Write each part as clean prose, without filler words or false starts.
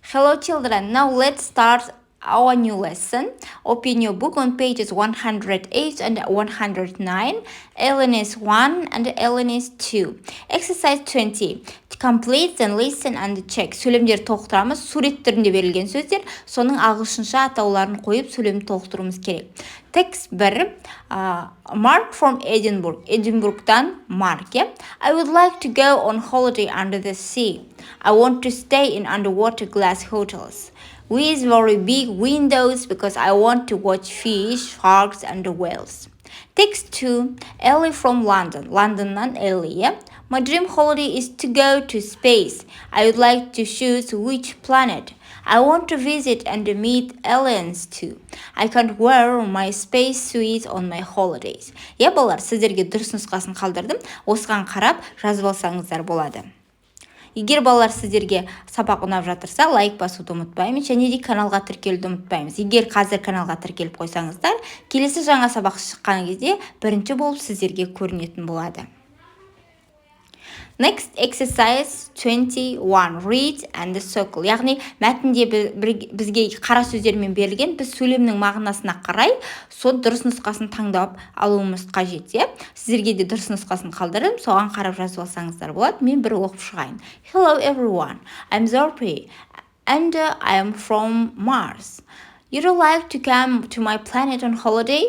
Hello children, now let's start our new lesson. Open your book on pages 108 and 109. Ellen is 1 and Ellen is 2. Exercise 20. Complete and listen and check. Сөйлемдер толықтырамыз. Сурет түрінде берілген сөздер. Соның ағылшынша атауларын қойып сөйлемді толықтыруымыз керек. Text 1. Mark from Edinburgh. Edinburgh'дан Mark. I would like to go on holiday under the sea. I want to stay in underwater glass hotels with very big windows because I want to watch fish, sharks and whales. Text 2. Ellie from London. London'dan Ellie. My dream holiday is to go to space. I would like to choose which planet. I want to visit and meet aliens too. I can't wear my space suit on my holidays. Балалар, сіздерге дұрыс нұсқасын қалдырдым. Осыған қарап жазып алсаңыздар болады. Егер балалар сіздерге сабақ ұнап жатырса, лайк басуды ұмытпаймыз, және де каналға тіркелуді ұмытпаймыз. Егер қазір каналға тіркеліп қойсаңыздар, келесі жаңа сабақ шыққан кезде бірінші болып сіздерге көрінетін болады. Next exercise 21. Read and circle. Яғни мәтінде бізге қара сөздермен берілген, біз сөйлемнің мағынасына қарай сол дұрыс нұсқасын таңдап алуымыз қажет. Сіздерге де дұрыс нұсқасын қалдырдым, соған қарап жазып алсаңыздар болады. Мен бір оқып шығайын. Hello everyone. I'm Zorpi and I am from Mars. You'd like to come to my planet on holiday?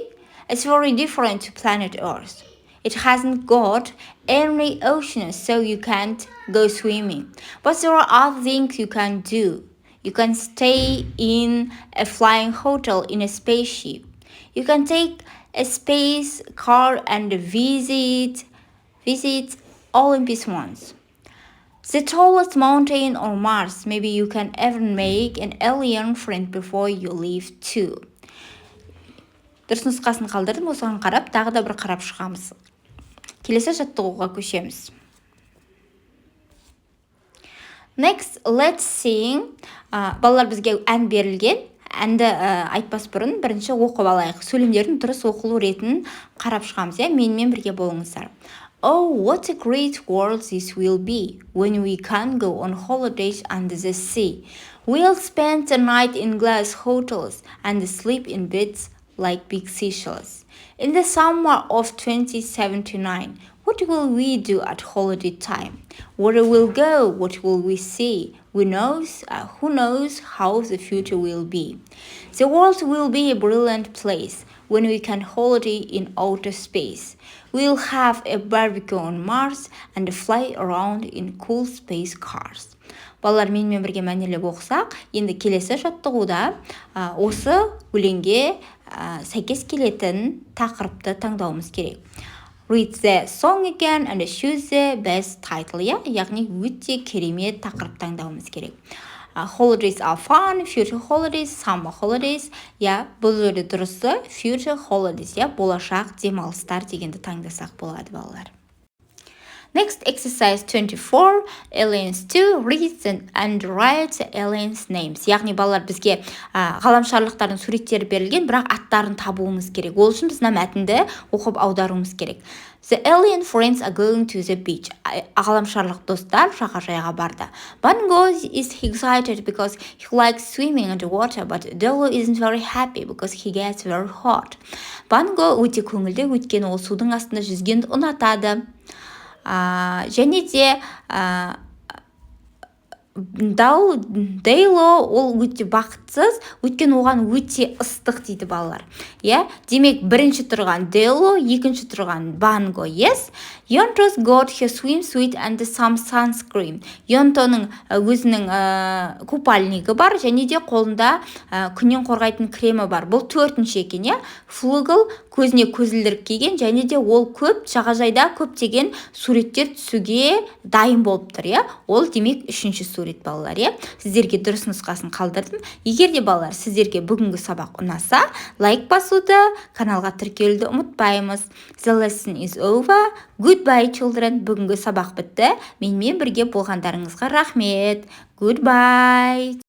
It's very different to planet Earth. It hasn't got any oceans, so you can't go swimming. But there are other things you can do. You can stay in a flying hotel in a spaceship. You can take a space car and visit Olympus once. The tallest mountain on Mars. Maybe you can even make an alien friend before you leave too. Дұрыс нұсқасын қалдырдым, осыған қарап, тағы да бір қарап шығамыз. Келесі жаттығуға көшеміз. Next, let's sing. Балалар бізге ән берілген. Әнді айтпас бұрын бірінші оқып алайық. Сөйлемдердің дұрыс оқылу ретін қарап шығамыз. Менімен бірге болыңыздар. Oh, what a great world this will be when we can go on holidays under the sea. We'll spend the night in glass hotels and sleep in beds like big seashells. In the summer of 2079, what will we do at holiday time? Where will we go? What will we see? Who knows how the future will be? The world will be a brilliant place when we can holiday in outer space. We'll have a barbecue on Mars and fly around in cool space cars. Балалар, менімен бірге мәнерлеп оқысақ, енді келесі жаттығуда осы өлеңге сәйкес келетін тақырыпты таңдауымыз керек. Read the song again and choose the best title. Яғни өте керемет тақырып таңдауымыз керек. Holidays are fun, future holidays, summer holidays. Бұл жерде дұрысы future holidays, болашақ демалыстар дегенді таңдасақ болады, балалар. Next, exercise 24. Aliens 2. Read and write aliens names. Яғни балалар бізге ғаламшарлықтардың суреттері берілген, бірақ аттарын табуымыз керек. Ол үшін біз мәтінді оқып аударуымыз керек. The alien friends are going to the beach. Ғаламшарлық достар жағажайға барды. Bango is excited because he likes swimming underwater, but Dolo isn't very happy because he gets very hot. Bango өте көңілді, өйткені ол судың астында жүзгенді ұнатады. Және де Дейло ол өте бақытсыз, өйткені оған өте ыстық дейді балалар. Демек бірінші тұрған Дейло, екінші тұрған Банго. Yonto's got her swimsuit and some sunscreen. Йонтоның өзінің купальнигі бар, және де қолында күннен қорғайтын кремі бар. Бұл төртінші екен. Флугл көзіне көзілдірік киген, және де ол жағажайда көптеген суреттер түсуге дайын болып тұр. Ол демек үшінші сурет, балалар. Сіздерге дұрыс нұсқасын қалдырдым. Егер де балалар сіздерге бүгінгі сабақ ұнаса, лайк басуды, каналға тіркелуді ұмытпаймыз. The lesson is over. Goodbye, children. Бүгінгі сабақ бітті. Менімен бірге болғандарыңызға рахмет. Goodbye.